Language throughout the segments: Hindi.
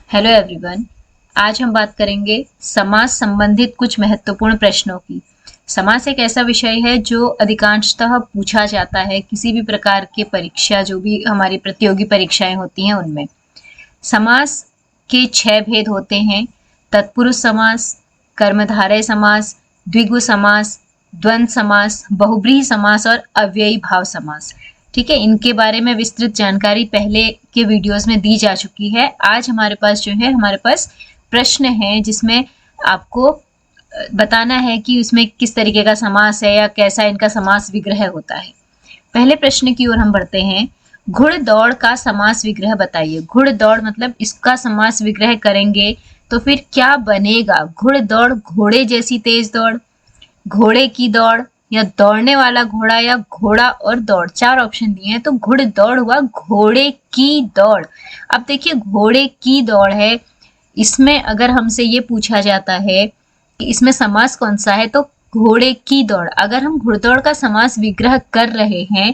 Hello everyone. आज हम बात करेंगे समाज संबंधित कुछ महत्वपूर्ण प्रश्नों की। समाज एक ऐसा विषय है जो अधिकांशतः पूछा जाता है किसी भी प्रकार के परीक्षा, जो भी हमारी प्रतियोगी परीक्षाएं होती हैं उनमें। समास के 6 भेद होते हैं: तत्पुरुष समास, कर्मधारय समास, द्विगु समास, द्वंद्व समास, बहुब्रीहि समास और अव्ययी भाव समास। ठीक है, इनके बारे में विस्तृत जानकारी पहले के वीडियोस में दी जा चुकी है। आज हमारे पास प्रश्न है जिसमें आपको बताना है कि उसमें किस तरीके का समास है या कैसा इनका समास विग्रह होता है। पहले प्रश्न की ओर हम बढ़ते हैं। घुड़दौड़ का समास विग्रह बताइए। घुड़दौड़ मतलब इसका समास विग्रह करेंगे तो फिर क्या बनेगा? घुड़दौड़ घोड़े जैसी तेज दौड़, घोड़े की दौड़, या दौड़ने वाला घोड़ा, या घोड़ा और दौड़। 4 ऑप्शन दिए हैं, तो घुड़दौड़ हुआ घोड़े की दौड़। अब देखिए, घोड़े की दौड़ है, इसमें अगर हमसे ये पूछा जाता है कि इसमें समास कौन सा है, तो घोड़े की दौड़। अगर हम घुड़दौड़ का समास विग्रह कर रहे हैं,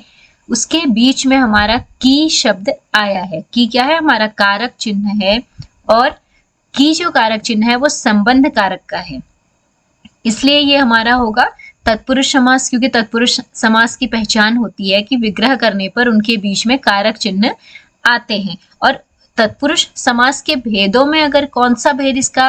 उसके बीच में हमारा की शब्द आया है। की क्या है? हमारा कारक चिन्ह है, और की जो कारक चिन्ह है वो संबंध कारक का है, इसलिए ये हमारा होगा तत्पुरुष समास। क्योंकि तत्पुरुष समास की पहचान होती है कि विग्रह करने पर उनके बीच में कारक चिन्ह आते हैं। और तत्पुरुष समास के भेदों में अगर कौन सा भेद इसका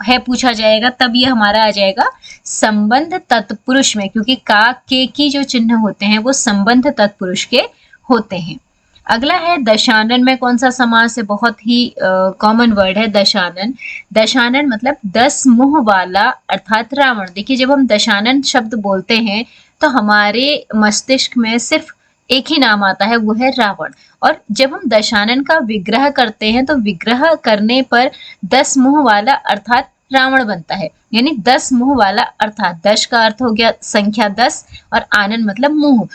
है पूछा जाएगा, तब ये हमारा आ जाएगा संबंध तत्पुरुष में, क्योंकि का के की जो चिन्ह होते हैं वो संबंध तत्पुरुष के होते हैं। अगला है दशानन में कौन सा समास है? बहुत ही कॉमन वर्ड है दशानन। दशानन मतलब 10 मुंह वाला अर्थात रावण। देखिए, जब हम दशानन शब्द बोलते हैं तो हमारे मस्तिष्क में सिर्फ एक ही नाम आता है, वो है रावण। और जब हम दशानन का विग्रह करते हैं तो विग्रह करने पर 10 मुंह वाला अर्थात रावण बनता है। यानी 10 मुंह वाला अर्थात 10 का अर्थ हो गया संख्या 10 और आनन मतलब मुंह।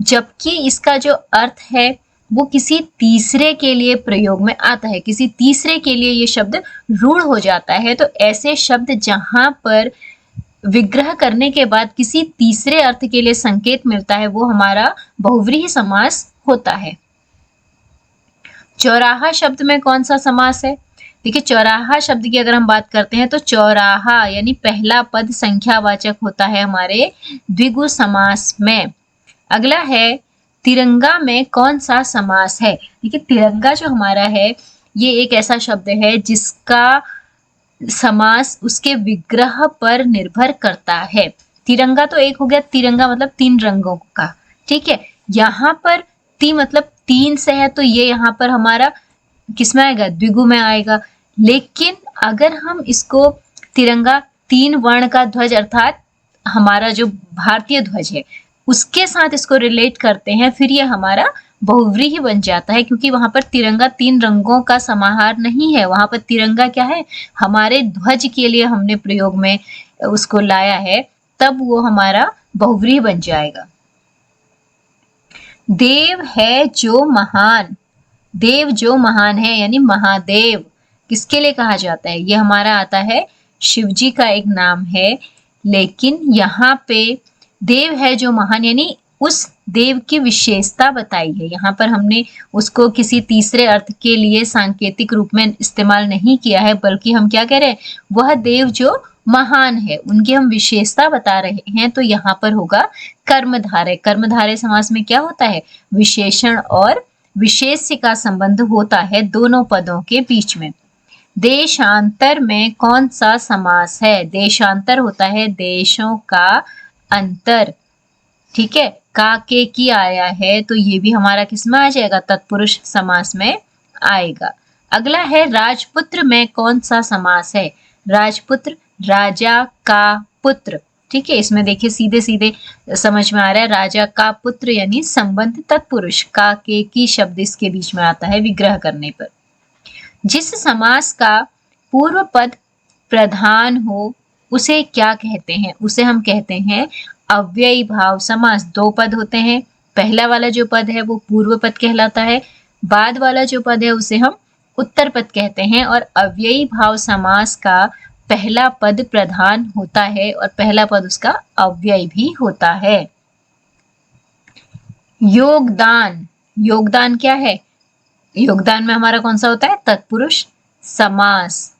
जबकि इसका जो अर्थ है वो किसी तीसरे के लिए प्रयोग में आता है, किसी तीसरे के लिए ये शब्द रूढ़ हो जाता है। तो ऐसे शब्द जहां पर विग्रह करने के बाद किसी तीसरे अर्थ के लिए संकेत मिलता है, वो हमारा बहुव्रीहि समास होता है। चौराहा शब्द में कौन सा समास है? देखिए, चौराहा शब्द की अगर हम बात करते हैं तो चौराहा यानी पहला पद संख्यावाचक होता है हमारे द्विगु समास में। अगला है तिरंगा में कौन सा समास है? देखिए, तिरंगा जो हमारा है ये एक ऐसा शब्द है जिसका समास उसके विग्रह पर निर्भर करता है। तिरंगा तो एक हो गया, तिरंगा मतलब 3 रंगों का। ठीक है, यहाँ पर ती मतलब 3 से है, तो ये यहाँ पर हमारा किसमें आएगा? द्विगु में आएगा। लेकिन अगर हम इसको तिरंगा 3 वर्ण का ध्वज अर्थात हमारा जो भारतीय ध्वज है उसके साथ इसको रिलेट करते हैं, फिर ये हमारा बहुव्रीहि बन जाता है। क्योंकि वहां पर तिरंगा 3 रंगों का समाहार नहीं है, वहां पर तिरंगा क्या है? हमारे ध्वज के लिए हमने प्रयोग में उसको लाया है, तब वो हमारा बहुव्रीहि बन जाएगा। देव है जो महान, देव जो महान है यानी महादेव किसके लिए कहा जाता है? ये हमारा आता है शिव जी का एक नाम है। लेकिन यहाँ पे देव है जो महान यानी उस देव की विशेषता बताई है। यहाँ पर हमने उसको किसी तीसरे अर्थ के लिए सांकेतिक रूप में इस्तेमाल नहीं किया है, बल्कि हम क्या कह रहे हैं? वह देव जो महान है उनकी हम विशेषता बता रहे हैं। तो यहाँ पर होगा कर्मधारय। कर्मधारय समास में क्या होता है? विशेषण और विशेष्य का संबंध होता है दोनों पदों के बीच में। देशांतर में कौन सा समास है? देशांतर होता है देशों का अंतर। ठीक है, का के की आया है तो ये भी हमारा किसमें आ जाएगा? तत्पुरुष समास में आएगा। अगला है राजपुत्र में कौन सा समास है? राजपुत्र राजा का पुत्र। ठीक है, इसमें देखिए सीधे सीधे समझ में आ रहा है, राजा का पुत्र यानी संबंध तत्पुरुष। का के की शब्द इसके बीच में आता है विग्रह करने पर। जिस समास का पूर्व पद प्रधान हो उसे क्या कहते हैं? उसे हम कहते हैं अव्ययी भाव समास। 2 पद होते हैं, पहला वाला जो पद है वो पूर्व पद कहलाता है, बाद वाला जो पद है उसे हम उत्तर पद कहते हैं। और अव्ययी भाव समास का पहला पद प्रधान होता है और पहला पद उसका अव्यय भी होता है। योगदान, योगदान क्या है? योगदान में हमारा कौन सा होता है? तत्पुरुष। समास।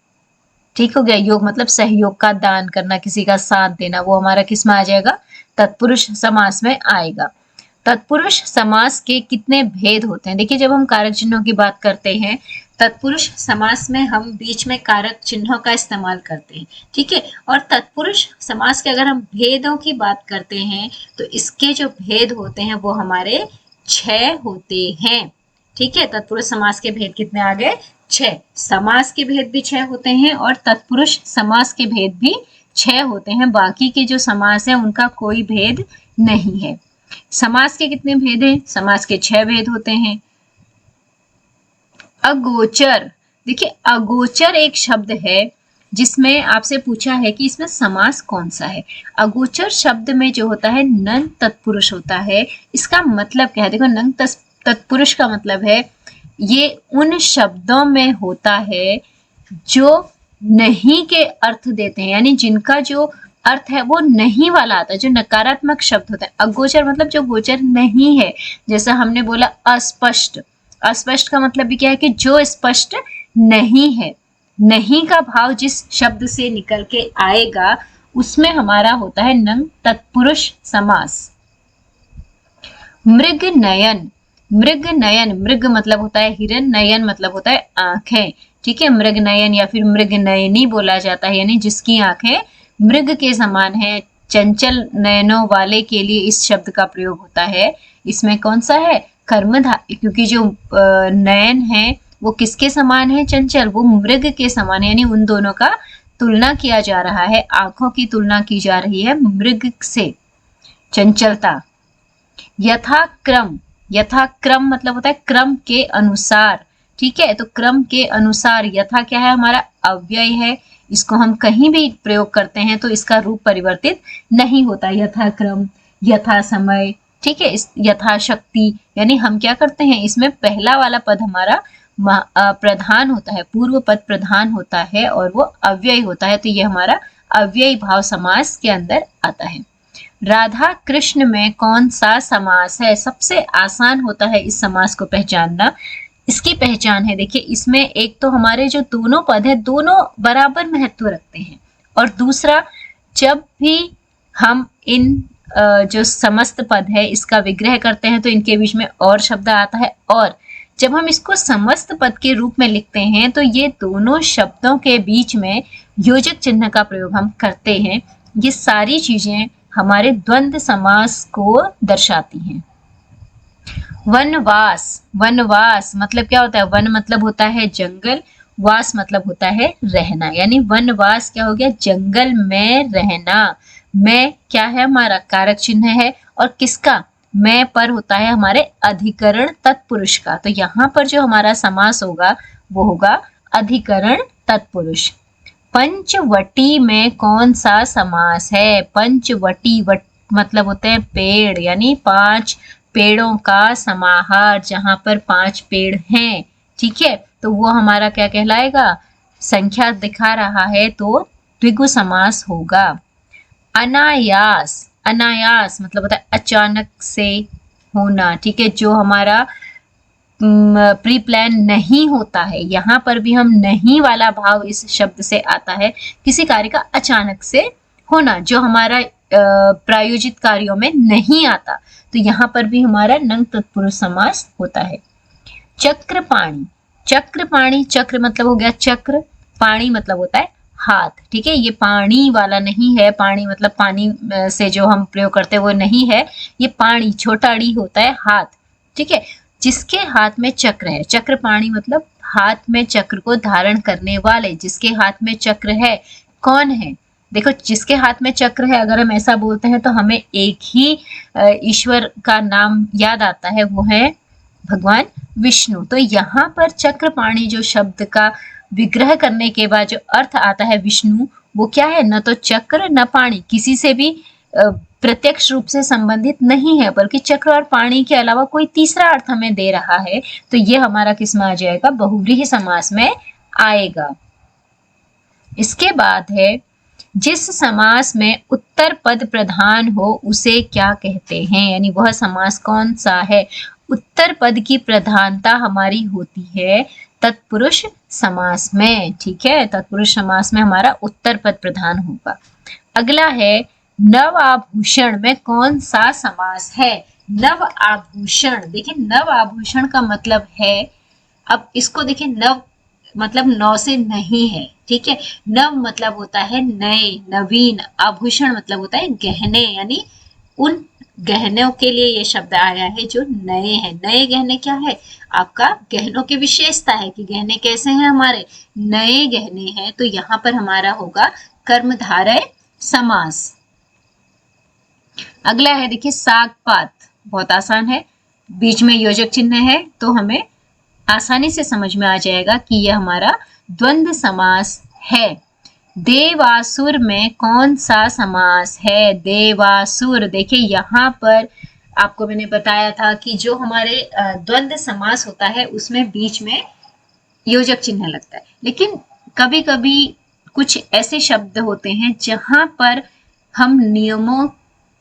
ठीक हो गया। योग मतलब सहयोग का दान करना, किसी का साथ देना, वो हमारा किस में आ जाएगा? तत्पुरुष समास में आएगा। तत्पुरुष समास के कितने भेद होते हैं? देखिए, जब हम कारक चिन्हों की बात करते हैं, तत्पुरुष समास में हम बीच में कारक चिन्हों का इस्तेमाल करते हैं, ठीक है। और तत्पुरुष समास के अगर हम भेदों की बात करते हैं तो इसके जो भेद होते हैं वो हमारे 6 होते हैं, ठीक है। तत्पुरुष समास के भेद कितने आ गए? 6। समास के भेद भी 6 होते हैं और तत्पुरुष समास के भेद भी 6 होते हैं। बाकी के जो समास है उनका कोई भेद नहीं है। समास के कितने भेद हैं? समास के 6 भेद होते हैं। अगोचर। देखिए, अगोचर एक शब्द है जिसमें आपसे पूछा है कि इसमें समास कौन सा है। अगोचर शब्द में जो होता है नंग तत्पुरुष होता है। इसका मतलब क्या है? देखो, नंग तत्पुरुष का मतलब है ये उन शब्दों में होता है जो नहीं के अर्थ देते हैं, यानी जिनका जो अर्थ है वो नहीं वाला आता है, जो नकारात्मक शब्द होता है। अगोचर मतलब जो गोचर नहीं है। जैसा हमने बोला अस्पष्ट। अस्पष्ट का मतलब भी क्या है? कि जो स्पष्ट नहीं है। नहीं का भाव जिस शब्द से निकल के आएगा उसमें हमारा होता है नंग तत्पुरुष समास। मृग नयन। मृग नयन, मृग मतलब होता है हिरन, नयन मतलब होता है आंखें, ठीक है। मृग नयन या फिर मृग नयनी बोला जाता है, यानी जिसकी आंखें मृग के समान है। चंचल नयनों वाले के लिए इस शब्द का प्रयोग होता है। इसमें कौन सा है? कर्मधारय, क्योंकि जो नयन है वो किसके समान है? चंचल, वो मृग के समान है, यानी उन दोनों का तुलना किया जा रहा है। आंखों की तुलना की जा रही है मृग से, चंचलता। यथाक्रम। यथाक्रम मतलब होता है क्रम के अनुसार, ठीक है। तो क्रम के अनुसार, यथा क्या है? हमारा अव्यय है। इसको हम कहीं भी प्रयोग करते हैं तो इसका रूप परिवर्तित नहीं होता। यथाक्रम, यथा समय, ठीक है। यथाशक्ति, यानी हम क्या करते हैं, इसमें पहला वाला पद हमारा प्रधान होता है, पूर्व पद प्रधान होता है और वो अव्यय होता है। तो ये हमारा अव्यय भाव समास के अंदर आता है। राधा कृष्ण में कौन सा समास है? सबसे आसान होता है इस समास को पहचानना। इसकी पहचान है, देखिए, इसमें एक तो हमारे जो दोनों पद है दोनों बराबर महत्व रखते हैं, और दूसरा, जब भी हम इन जो समस्त पद है इसका विग्रह करते हैं तो इनके बीच में और शब्द आता है, और जब हम इसको समस्त पद के रूप में लिखते हैं तो ये दोनों शब्दों के बीच में योजक चिन्ह का प्रयोग हम करते हैं। ये सारी चीजें हमारे द्वंद्व समास को दर्शाती हैं। वनवास। वनवास मतलब क्या होता है? वन मतलब होता है जंगल, वास मतलब होता है रहना, यानी वनवास क्या हो गया? जंगल में रहना। मैं क्या है? हमारा कारक चिन्ह है, और किसका? मैं पर होता है हमारे अधिकरण तत्पुरुष का। तो यहाँ पर जो हमारा समास होगा वो होगा अधिकरण तत्पुरुष। पंचवटी में कौन सा समास है? पंचवटी, वट मतलब होते हैं पेड़, यानी 5 पेड़ों का समाहार, जहां पर 5 पेड़ हैं, ठीक है। तो वो हमारा क्या कहलाएगा? संख्या दिखा रहा है तो द्विगु समास होगा। अनायास। अनायास मतलब होता है अचानक से होना, ठीक है। जो हमारा प्री प्लान नहीं होता है, यहाँ पर भी हम नहीं वाला भाव इस शब्द से आता है। किसी कार्य का अचानक से होना जो हमारा प्रायोजित कार्यों में नहीं आता, तो यहाँ पर भी हमारा नंग तत्पुरुष समास होता है। चक्रपाणी। चक्रपाणी, चक्र मतलब हो गया चक्र, पाणी मतलब होता है हाथ, ठीक है। ये पानी वाला नहीं है, पानी मतलब पानी से जो हम प्रयोग करते हैं वो नहीं है, ये पाणी छोटा ड़ी होता है हाथ, ठीक है। जिसके हाथ में चक्र है, चक्रपाणी मतलब हाथ में चक्र को धारण करने वाले, जिसके हाथ में चक्र है कौन है? देखो, जिसके हाथ में चक्र है, अगर हम ऐसा बोलते हैं तो हमें एक ही ईश्वर का नाम याद आता है, वो है भगवान विष्णु। तो यहाँ पर चक्रपाणी जो शब्द का विग्रह करने के बाद जो अर्थ आता है विष्णु, वो क्या है? न तो चक्र न पाणी, किसी से भी प्रत्यक्ष रूप से संबंधित नहीं है, बल्कि चक्र और पाणी के अलावा कोई तीसरा अर्थ हमें दे रहा है। तो ये हमारा किस में आ जाएगा? बहुव्रीहि समास में आएगा। इसके बाद है, जिस समास में उत्तर पद प्रधान हो उसे क्या कहते हैं? यानी वह समास कौन सा है? उत्तर पद की प्रधानता हमारी होती है तत्पुरुष समास में। ठीक है, तत्पुरुष समास में हमारा उत्तर पद प्रधान होगा। अगला है नव आभूषण में कौन सा समास है? नव आभूषण, देखिए नव आभूषण का मतलब है, अब इसको देखिए, नव मतलब नौ से नहीं है, ठीक है। नव मतलब होता है नए, नवीन। आभूषण मतलब होता है गहने, यानी उन गहनों के लिए ये शब्द आया है जो नए हैं। नए गहने क्या है? आपका गहनों की विशेषता है कि गहने कैसे हैं हमारे, नए गहने हैं। तो यहाँ पर हमारा होगा कर्मधारय समास। अगला है देखिए साग पात, बहुत आसान है, बीच में योजक चिन्ह है तो हमें आसानी से समझ में आ जाएगा कि यह हमारा द्वंद्व समास है। देवासुर में कौन सा समास है? देवासुर, देखिए यहाँ पर आपको मैंने बताया था कि जो हमारे द्वंद्व समास होता है उसमें बीच में योजक चिन्ह लगता है, लेकिन कभी कभी कुछ ऐसे शब्द होते हैं जहां पर हम नियमों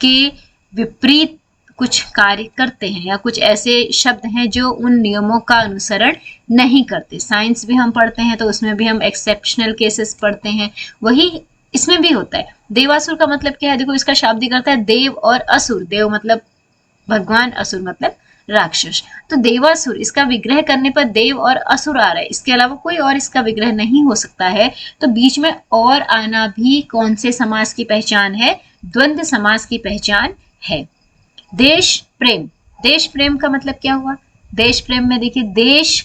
के विपरीत कुछ कार्य करते हैं, या कुछ ऐसे शब्द हैं जो उन नियमों का अनुसरण नहीं करते। साइंस भी हम पढ़ते हैं तो उसमें भी हम एक्सेप्शनल केसेस पढ़ते हैं, वही इसमें भी होता है। देवासुर का मतलब क्या है? देखो इसका शाब्दिक अर्थ है देव और असुर। देव मतलब भगवान, असुर मतलब राक्षस। तो देवासुर, इसका विग्रह करने पर देव और असुर आ रहा है, इसके अलावा कोई और इसका विग्रह नहीं हो सकता है। तो बीच में और आना भी कौन से समास की पहचान है? द्वंद्व समास की पहचान है। देश प्रेम, देश प्रेम का मतलब क्या हुआ? देश प्रेम में देखिए देश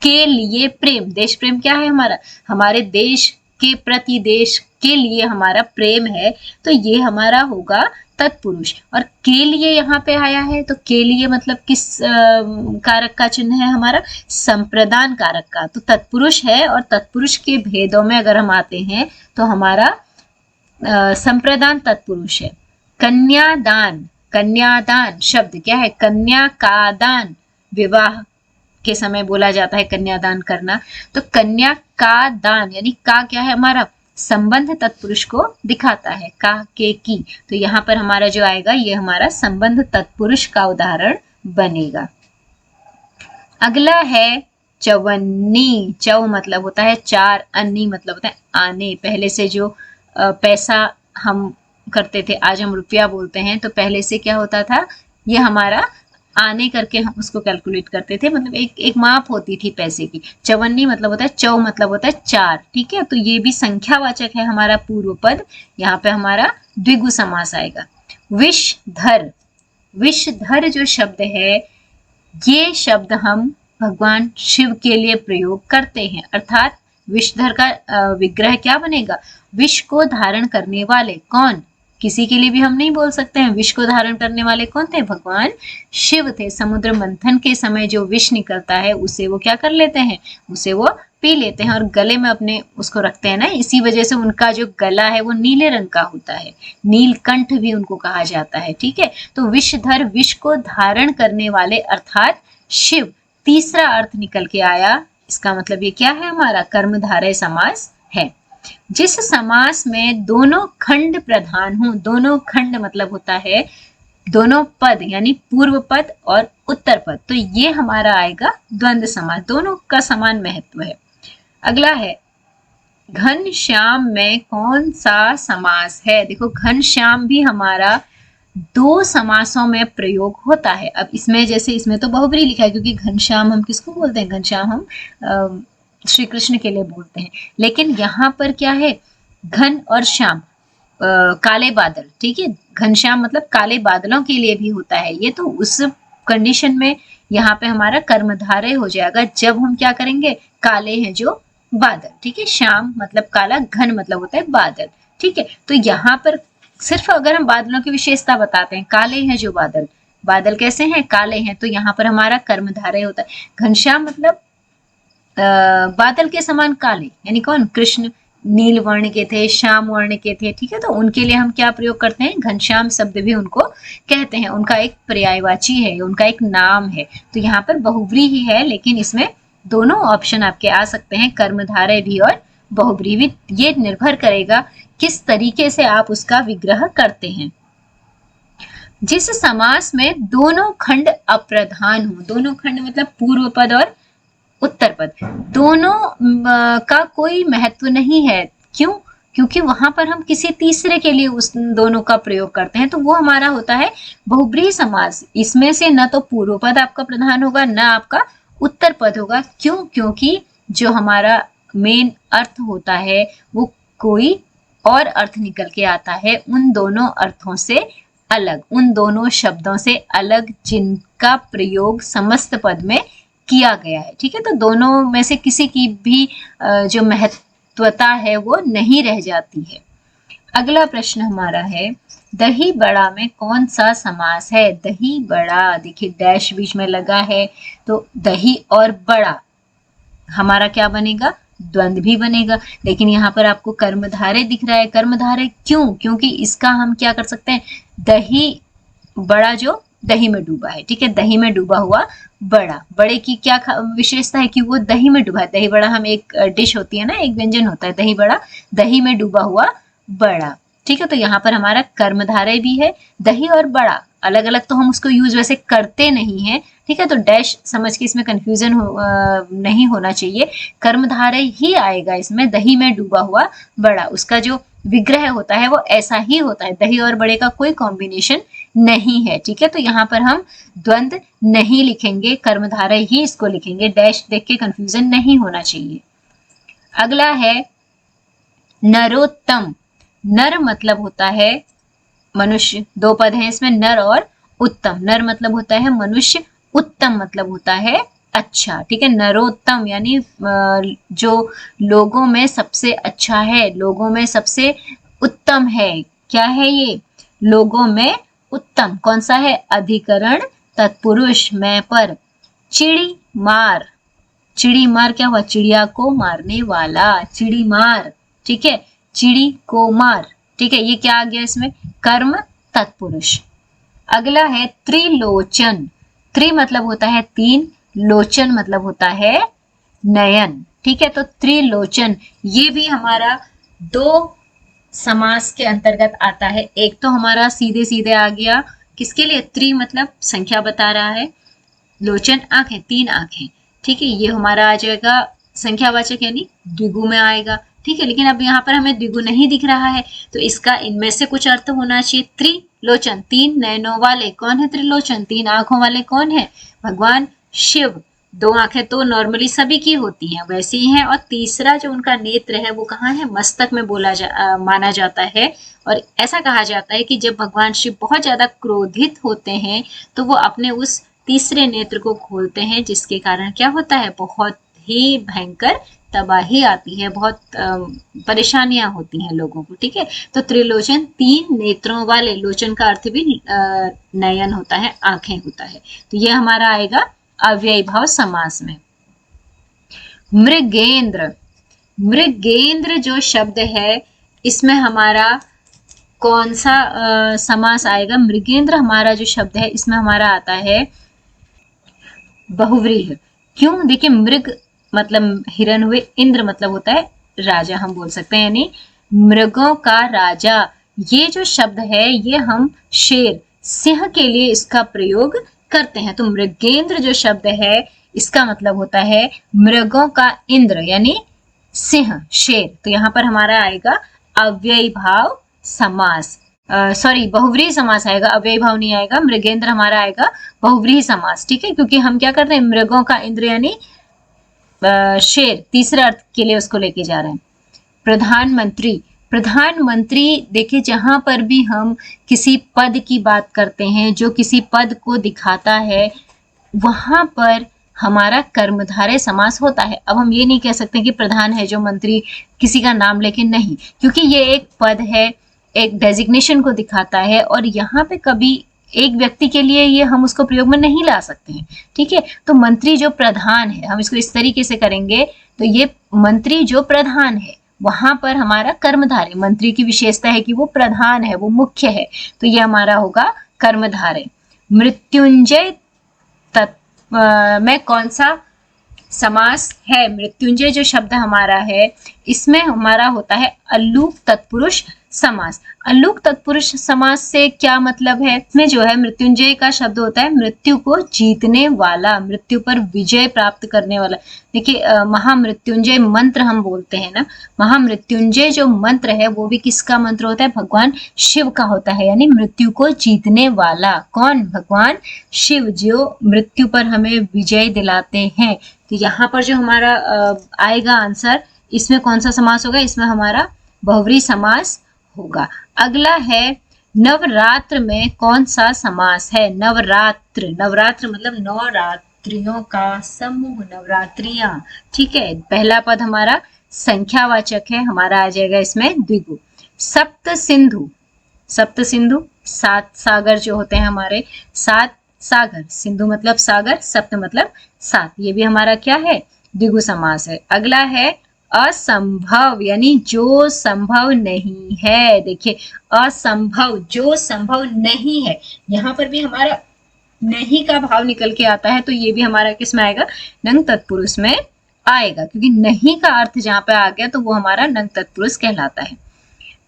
के लिए प्रेम, देश प्रेम क्या है हमारा? हमारे देश के प्रति, देश के लिए हमारा प्रेम है, तो ये हमारा होगा तत्पुरुष। और के लिए यहाँ पे आया है, तो के लिए मतलब किस कारक का चिन्ह है हमारा? संप्रदान कारक का। तो तत्पुरुष है, और तत्पुरुष के भेदों में अगर हम आते हैं तो हमारा संप्रदान तत्पुरुष है। कन्यादान, कन्यादान शब्द क्या है? कन्या का दान, विवाह के समय बोला जाता है कन्यादान करना। तो कन्या का दान, यानी का क्या है हमारा? संबंध तत्पुरुष को दिखाता है, का के की। तो यहाँ पर हमारा जो आएगा ये हमारा संबंध तत्पुरुष का उदाहरण बनेगा। अगला है चवन्नी। चव मतलब होता है चार, अन्नी मतलब होता है आने। पहले से जो पैसा हम करते थे, आज हम रुपया बोलते हैं, तो पहले से क्या होता था? ये हमारा आने करके हम उसको कैलकुलेट करते थे, मतलब एक माप होती थी पैसे की। चवन्नी मतलब होता है, चौ मतलब होता है चार, ठीक है। तो ये भी संख्यावाचक है हमारा पूर्व पद, यहाँ पे हमारा द्विगु समास आएगा। विषधर, विषधर जो शब्द है, ये शब्द हम भगवान शिव के लिए प्रयोग करते हैं, अर्थात विषधर का विग्रह क्या बनेगा? विष को धारण करने वाले। कौन? किसी के लिए भी हम नहीं बोल सकते हैं। विष को धारण करने वाले कौन थे? भगवान शिव थे। समुद्र मंथन के समय जो विष निकलता है उसे वो क्या कर लेते हैं? उसे वो पी लेते हैं और गले में अपने उसको रखते हैं ना, इसी वजह से उनका जो गला है वो नीले रंग का होता है, नीलकंठ भी उनको कहा जाता है, ठीक है। तो विषधर, विष को धारण करने वाले अर्थात शिव। तीसरा अर्थ निकल के आया, इसका मतलब ये क्या है हमारा? कर्मधारय समास है। जिस समास में दोनों खंड प्रधान हो, दोनों खंड मतलब होता है दोनों पद, यानी पूर्व पद और उत्तर पद, तो ये हमारा आएगा द्वंद्व समास, दोनों का समान महत्व है। अगला है घनश्याम में कौन सा समास है? देखो घनश्याम भी हमारा दो समासों में प्रयोग होता है। अब इसमें जैसे इसमें तो बहुब्री लिखा है, क्योंकि घनश्याम हम किसको बोलते हैं? घनश्याम हम श्री कृष्ण के लिए बोलते हैं, लेकिन यहाँ पर क्या है? घन और श्याम, काले बादल, ठीक है। घनश्याम मतलब काले बादलों के लिए भी होता है ये, तो उस कंडीशन में यहाँ पे हमारा कर्मधारय हो जाएगा जब हम क्या करेंगे? काले हैं जो बादल, ठीक है। श्याम मतलब काला, घन मतलब होता है बादल, ठीक है। तो यहाँ पर सिर्फ अगर हम बादलों की विशेषता बताते हैं, काले हैं जो बादल, बादल कैसे हैं? काले हैं, तो यहाँ पर हमारा कर्मधारय होता है। घनश्याम मतलब बादल के समान काले, यानी कौन? कृष्ण नील वर्ण के थे, श्याम वर्ण के थे, ठीक है। तो उनके लिए हम क्या प्रयोग करते हैं? घनश्याम शब्द भी उनको कहते हैं, उनका एक पर्यायवाची है, उनका एक नाम है। तो यहाँ पर बहुब्री ही है, लेकिन इसमें दोनों ऑप्शन आपके आ सकते हैं, कर्मधारय भी और बहुब्री भी। ये निर्भर करेगा किस तरीके से आप उसका विग्रह करते हैं। जिस समास में दोनों खंड अप्रधान हो, दोनों खंड मतलब पूर्व पद और उत्तर पद, दोनों का कोई महत्व नहीं है। क्यों? क्योंकि वहां पर हम किसी तीसरे के लिए उस दोनों का प्रयोग करते हैं, तो वो हमारा होता है बहुब्रीहि समास। इसमें से न तो पूर्व पद आपका प्रधान होगा, न आपका उत्तर पद होगा। क्यों? क्योंकि जो हमारा मेन अर्थ होता है वो कोई और अर्थ निकल के आता है उन दोनों अर्थों से अलग, उन दोनों शब्दों से अलग जिनका प्रयोग समस्त पद में किया गया है। ठीक है, तो दोनों में से किसी की भी जो महत्वता है वो नहीं रह जाती है। अगला प्रश्न हमारा है, दही बड़ा में कौन सा समास है? दही बड़ा, देखिए डैश बीच में लगा है, तो दही और बड़ा हमारा क्या बनेगा? द्वंद्व भी बनेगा। लेकिन यहाँ पर आपको कर्मधारय दिख रहा है। कर्मधारय क्यों? क्योंकि इसका हम क्या कर सकते हैं, दही बड़ा जो दही में डूबा है, ठीक है, दही में डूबा हुआ बड़ा, बड़े की क्या विशेषता है कि वो दही में डूबा है। दही बड़ा हम एक डिश होती है ना, एक व्यंजन होता है दही बड़ा, दही में डूबा हुआ बड़ा। ठीक है, तो यहाँ पर हमारा कर्मधारय भी है। दही और बड़ा अलग अलग तो हम उसको यूज वैसे करते नहीं है, ठीक है, तो डैश समझ के इसमें कंफ्यूजन नहीं होना चाहिए। कर्मधारय ही आएगा इसमें, दही में डूबा हुआ बड़ा, उसका जो विग्रह होता है वो ऐसा ही होता है, दही और बड़े का कोई कॉम्बिनेशन नहीं है। ठीक है, तो यहाँ पर हम द्वंद्व नहीं लिखेंगे, कर्मधारय ही इसको लिखेंगे, डैश देख के कंफ्यूजन नहीं होना चाहिए। अगला है नरोत्तम। नर मतलब होता है मनुष्य, दो पद हैं इसमें, नर और उत्तम। नर मतलब होता है मनुष्य, उत्तम मतलब होता है अच्छा। ठीक है, नरोत्तम यानी जो लोगों में सबसे अच्छा है, लोगों में सबसे उत्तम है। क्या है ये? लोगों में उत्तम। कौन सा है? अधिकरण तत्पुरुष में पर। चिड़ी मार, चिड़ी मार क्या हुआ? चिड़िया को मारने वाला, चिड़ी मार। ठीक है, चिड़ी को मार। ठीक है, ये क्या आ गया इसमें? कर्म तत्पुरुष। अगला है त्रिलोचन। त्रि मतलब होता है तीन, लोचन मतलब होता है नयन। ठीक है, तो त्रिलोचन ये भी हमारा दो समास के अंतर्गत आता है। एक तो हमारा सीधे सीधे आ गया, किसके लिए? त्रि मतलब संख्या बता रहा है, लोचन आंखें, तीन आंखें। ठीक है, ये हमारा आ जाएगा संख्यावाचक यानी द्विगु में आएगा। ठीक है, लेकिन अब यहाँ पर हमें द्विगु नहीं दिख रहा है, तो इसका इनमें से कुछ अर्थ होना चाहिए। त्रिलोचन, तीन नयनों वाले। कौन है त्रिलोचन? तीन आंखों वाले कौन है? भगवान शिव। दो आंखें तो नॉर्मली सभी की होती हैं, वैसे ही हैं। और तीसरा जो उनका नेत्र है वो कहाँ है? मस्तक में माना जाता है। और ऐसा कहा जाता है कि जब भगवान शिव बहुत ज्यादा क्रोधित होते हैं तो वो अपने उस तीसरे नेत्र को खोलते हैं, जिसके कारण क्या होता है? बहुत ही भयंकर तबाही आती है, बहुत परेशानियां होती हैं लोगों को। ठीक है, तो त्रिलोचन तीन नेत्रों वाले, लोचन का अर्थ भी नयन होता है, आंखें होता है। तो ये हमारा आएगा अव्ययी भाव समास में। मृगेंद्र, मृगेंद्र जो शब्द है इसमें हमारा कौन सा समास आएगा? मृगेंद्र हमारा जो शब्द है इसमें हमारा आता है बहुव्रीहि। क्यों? देखिए, मृग मतलब हिरण हुए, इंद्र मतलब होता है राजा, हम बोल सकते हैं, यानी मृगों का राजा। ये जो शब्द है ये हम शेर, सिंह के लिए इसका प्रयोग करते हैं। तो मृगेंद्र जो शब्द है इसका मतलब होता है मृगों का इंद्र यानी सिंह, शेर। तो यहाँ पर हमारा आएगा अव्ययी भाव समास, सॉरी बहुव्रीहि समास आएगा, अव्ययी भाव नहीं आएगा। मृगेंद्र हमारा आएगा बहुव्रीहि समास। ठीक है, क्योंकि हम क्या करते हैं? मृगों का इंद्र यानी शेर, तीसरे अर्थ के लिए उसको लेके जा रहे हैं। प्रधानमंत्री, प्रधानमंत्री देखिए जहां पर भी हम किसी पद की बात करते हैं जो किसी पद को दिखाता है वहां पर हमारा कर्मधारय समास होता है। अब हम ये नहीं कह सकते कि प्रधान है जो मंत्री किसी का नाम लेके, नहीं, क्योंकि ये एक पद है, एक डेजिग्नेशन को दिखाता है और यहाँ पे कभी एक व्यक्ति के लिए ये हम उसको प्रयोग में नहीं ला सकते हैं। ठीक है, तो मंत्री जो प्रधान है, हम इसको इस तरीके से करेंगे, तो ये मंत्री जो प्रधान है वहां पर हमारा कर्मधारय, मंत्री की विशेषता है कि वो प्रधान है, वो मुख्य है, तो ये हमारा होगा कर्मधारय। मृत्युंजय में कौन सा समास है? मृत्युंजय जो शब्द हमारा है इसमें हमारा होता है अल्लूक तत्पुरुष समास। अलूक तत्पुरुष समास से क्या मतलब है? इसमें जो है मृत्युंजय का शब्द होता है मृत्यु को जीतने वाला, मृत्यु पर विजय प्राप्त करने वाला। देखिए महामृत्युंजय मंत्र हम बोलते हैं ना, महामृत्युंजय जो मंत्र है वो भी किसका मंत्र होता है? भगवान शिव का होता है, यानी मृत्यु को जीतने वाला। कौन? भगवान शिव, जो मृत्यु पर हमें विजय दिलाते हैं। तो यहाँ पर जो हमारा आएगा आंसर, इसमें कौन सा समास होगा? इसमें हमारा बहुव्रीहि समास होगा। अगला है नवरात्र में कौन सा समास है? नवरात्र, नवरात्र मतलब नवरात्रियों का समूह, नवरात्रियां। ठीक है, पहला पद हमारा संख्यावाचक है, हमारा आ जाएगा इसमें द्विगु। सप्त सिंधु, सप्त सिंधु 7 सागर जो होते हैं हमारे, 7 सागर, सिंधु मतलब सागर, सप्त मतलब 7, ये भी हमारा क्या है? द्विगु समास है। अगला है असंभव, यानी जो संभव नहीं है। देखिए असंभव, जो संभव नहीं है, यहाँ पर भी हमारा नहीं का भाव निकल के आता है, तो ये भी हमारा किस में आएगा? नंग तत्पुरुष में आएगा, क्योंकि नहीं का अर्थ जहाँ पे आ गया तो वो हमारा नंग तत्पुरुष कहलाता है।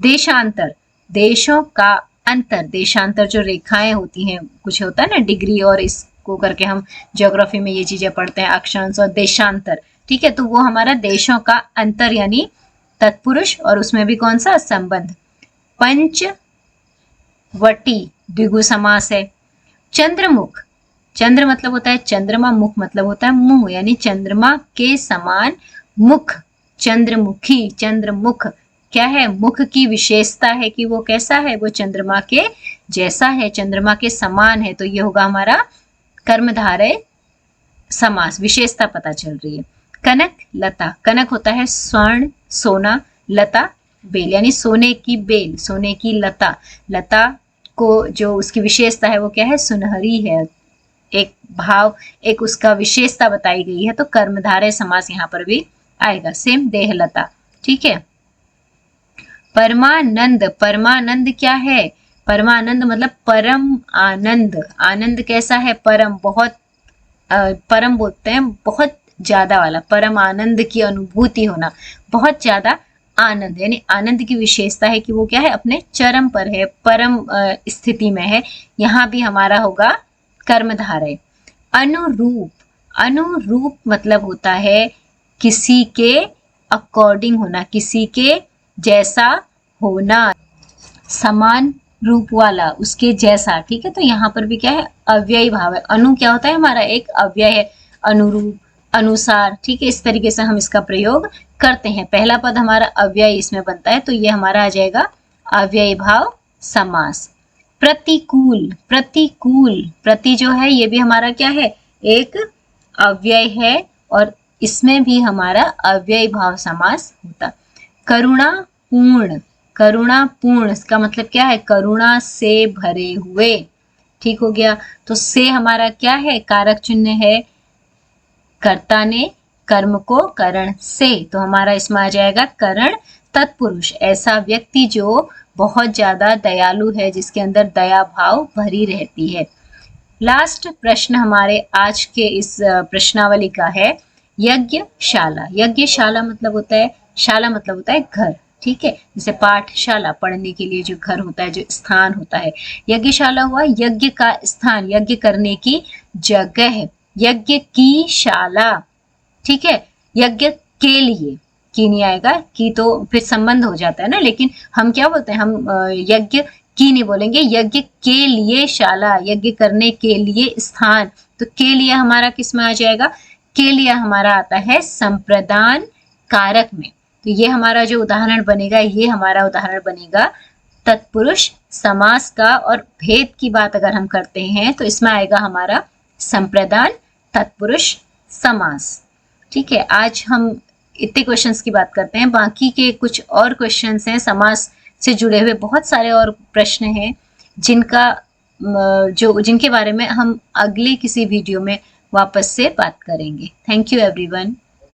देशांतर, देशों का अंतर, देशांतर जो रेखाएं होती हैं, कुछ होता है ना डिग्री, और इसको करके हम ज्योग्राफी में ये चीजें पढ़ते हैं, अक्षांश और देशांतर। ठीक है, तो वो हमारा देशों का अंतर यानी तत्पुरुष, और उसमें भी कौन सा? संबंध। पंचवटी द्विगु समास है। चंद्रमुख, चंद्र मतलब होता है चंद्रमा, मुख मतलब होता है मुंह, यानी चंद्रमा के समान मुख, चंद्रमुखी, चंद्रमुख क्या है? मुख की विशेषता है कि वो कैसा है? वो चंद्रमा के जैसा है, चंद्रमा के समान है, तो ये होगा हमारा कर्मधारय समास, विशेषता पता चल रही है। कनक लता, कनक होता है स्वर्ण, सोना, लता बेल, यानी सोने की बेल, सोने की लता। लता को जो उसकी विशेषता है वो क्या है? सुनहरी है, एक भाव, एक उसका विशेषता बताई गई है, तो कर्मधारय समास यहाँ पर भी आएगा। सेम देहलता। ठीक है, परमानंद, परमानंद क्या है? परमानंद मतलब परम आनंद, आनंद कैसा है? परम, बहुत परम बोलते हैं बहुत ज्यादा वाला, परम आनंद की अनुभूति होना, बहुत ज्यादा आनंद, यानी आनंद की विशेषता है कि वो क्या है? अपने चरम पर है, परम स्थिति में है। यहाँ भी हमारा होगा कर्मधारय। अनुरूप, अनुरूप मतलब होता है किसी के अकॉर्डिंग होना, किसी के जैसा होना, समान रूप वाला, उसके जैसा। ठीक है, तो यहाँ पर भी क्या है? अव्ययी भाव है। अनु क्या होता है? हमारा एक अव्यय है, अनुरूप, अनुसार। ठीक है, इस तरीके से हम इसका प्रयोग करते हैं। पहला पद हमारा अव्यय इसमें बनता है, तो ये हमारा आ जाएगा अव्ययी भाव समास। प्रतिकूल, प्रतिकूल, प्रति जो है ये भी हमारा क्या है? एक अव्यय है, और इसमें भी हमारा अव्ययी भाव समास होता। करुणापूर्ण, करुणापूर्ण इसका मतलब क्या है? करुणा से भरे हुए। ठीक हो गया, तो से हमारा क्या है? कारक चिन्ह है, कर्ता ने कर्म को करण से, तो हमारा इसमें आ जाएगा करण तत्पुरुष, ऐसा व्यक्ति जो बहुत ज्यादा दयालु है, जिसके अंदर दया भाव भरी रहती है। लास्ट प्रश्न हमारे आज के इस प्रश्नावली का है यज्ञशाला। यज्ञशाला मतलब होता है, शाला मतलब होता है घर। ठीक है, जैसे पाठशाला पढ़ने के लिए जो घर होता है, जो स्थान होता है, यज्ञशाला हुआ यज्ञ का स्थान, यज्ञ करने की जगह, यज्ञ की शाला। ठीक है, यज्ञ के लिए, की नहीं आएगा, की तो फिर संबंध हो जाता है ना, लेकिन हम क्या बोलते हैं? हम यज्ञ की नहीं बोलेंगे, यज्ञ के लिए शाला, यज्ञ करने के लिए स्थान। तो के लिए हमारा किस में आ जाएगा? के लिए हमारा आता है संप्रदान कारक में। तो ये हमारा जो उदाहरण बनेगा, ये हमारा उदाहरण बनेगा तत्पुरुष समास का। और भेद की बात अगर हम करते हैं तो इसमें आएगा हमारा संप्रदान तत्पुरुष समास। ठीक है, आज हम इतने क्वेश्चंस की बात करते हैं, बाकी के कुछ और क्वेश्चंस हैं समास से जुड़े हुए, बहुत सारे और प्रश्न हैं जिनके बारे में हम अगले किसी वीडियो में वापस से बात करेंगे। Thank you everyone.